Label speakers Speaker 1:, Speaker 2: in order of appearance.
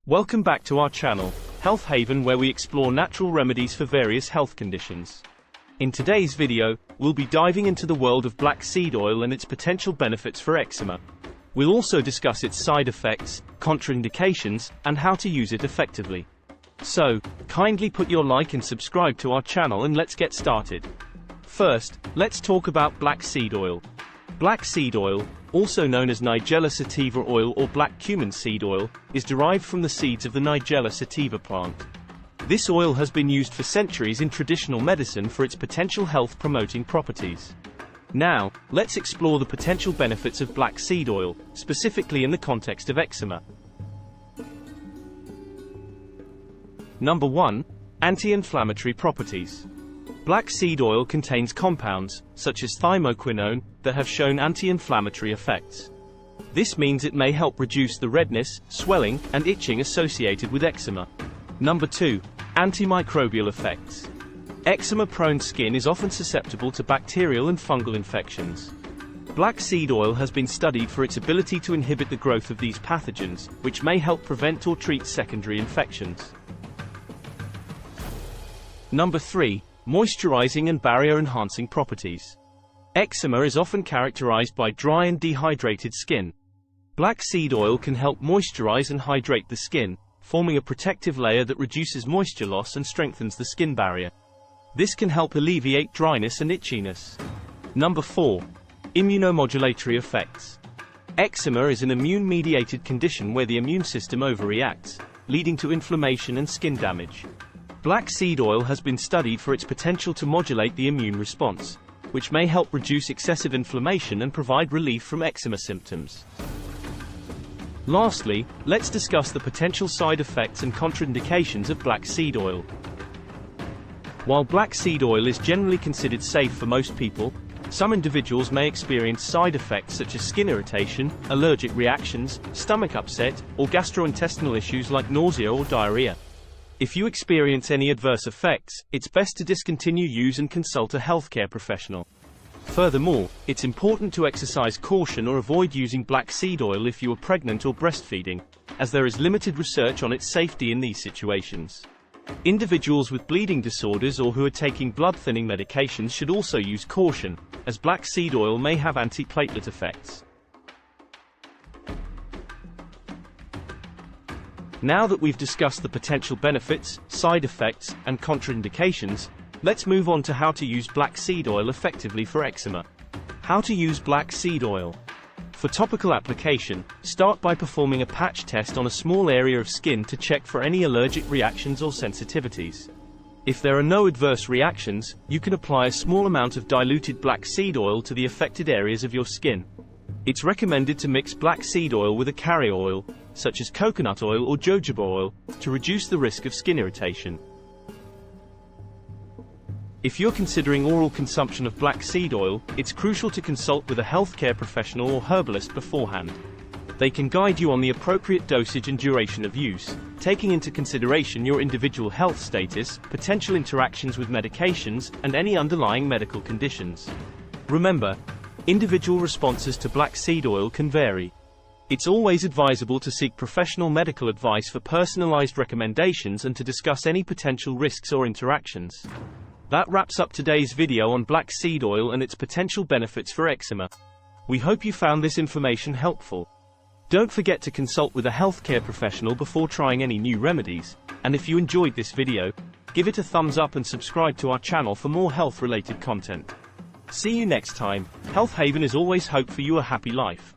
Speaker 1: Welcome back to our channel, Health Haven, where we explore natural remedies for various health conditions. In today's video, we'll be diving into the world of black seed oil and its potential benefits for eczema. We'll also discuss its side effects, contraindications, and how to use it effectively. So, kindly put your like and subscribe to our channel and let's get started. First, let's talk about black seed oil. Black seed oil, also known as Nigella sativa oil or black cumin seed oil, is derived from the seeds of the Nigella sativa plant. This oil has been used for centuries in traditional medicine for its potential health-promoting properties. Now, let's explore the potential benefits of black seed oil, specifically in the context of eczema. Number 1. Anti-inflammatory properties. Black seed oil contains compounds, such as thymoquinone, that have shown anti-inflammatory effects. This means it may help reduce the redness, swelling, and itching associated with eczema. Number 2. Antimicrobial effects. Eczema-prone skin is often susceptible to bacterial and fungal infections. Black seed oil has been studied for its ability to inhibit the growth of these pathogens, which may help prevent or treat secondary infections. Number 3. Moisturizing and barrier-enhancing properties. Eczema is often characterized by dry and dehydrated skin. Black seed oil can help moisturize and hydrate the skin, forming a protective layer that reduces moisture loss and strengthens the skin barrier. This can help alleviate dryness and itchiness. Number 4. Immunomodulatory effects. Eczema is an immune-mediated condition where the immune system overreacts, leading to inflammation and skin damage. Black seed oil has been studied for its potential to modulate the immune response, which may help reduce excessive inflammation and provide relief from eczema symptoms. Lastly, let's discuss the potential side effects and contraindications of black seed oil. While black seed oil is generally considered safe for most people, some individuals may experience side effects such as skin irritation, allergic reactions, stomach upset, or gastrointestinal issues like nausea or diarrhea. If you experience any adverse effects, it's best to discontinue use and consult a healthcare professional. Furthermore, it's important to exercise caution or avoid using black seed oil if you are pregnant or breastfeeding, as there is limited research on its safety in these situations. Individuals with bleeding disorders or who are taking blood-thinning medications should also use caution, as black seed oil may have antiplatelet effects. Now that we've discussed the potential benefits, side effects, and contraindications, let's move on to how to use black seed oil effectively for eczema. How to use black seed oil. For topical application, start by performing a patch test on a small area of skin to check for any allergic reactions or sensitivities. If there are no adverse reactions, you can apply a small amount of diluted black seed oil to the affected areas of your skin. It's recommended to mix black seed oil with a carrier oil, such as coconut oil or jojoba oil, to reduce the risk of skin irritation. If you're considering oral consumption of black seed oil, it's crucial to consult with a healthcare professional or herbalist beforehand. They can guide you on the appropriate dosage and duration of use, taking into consideration your individual health status, potential interactions with medications, and any underlying medical conditions. Remember, individual responses to black seed oil can vary. It's always advisable to seek professional medical advice for personalized recommendations and to discuss any potential risks or interactions. That wraps up today's video on black seed oil and its potential benefits for eczema. We hope you found this information helpful. Don't forget to consult with a healthcare professional before trying any new remedies, and if you enjoyed this video, give it a thumbs up and subscribe to our channel for more health-related content. See you next time. Health Haven is always hope for you a happy life.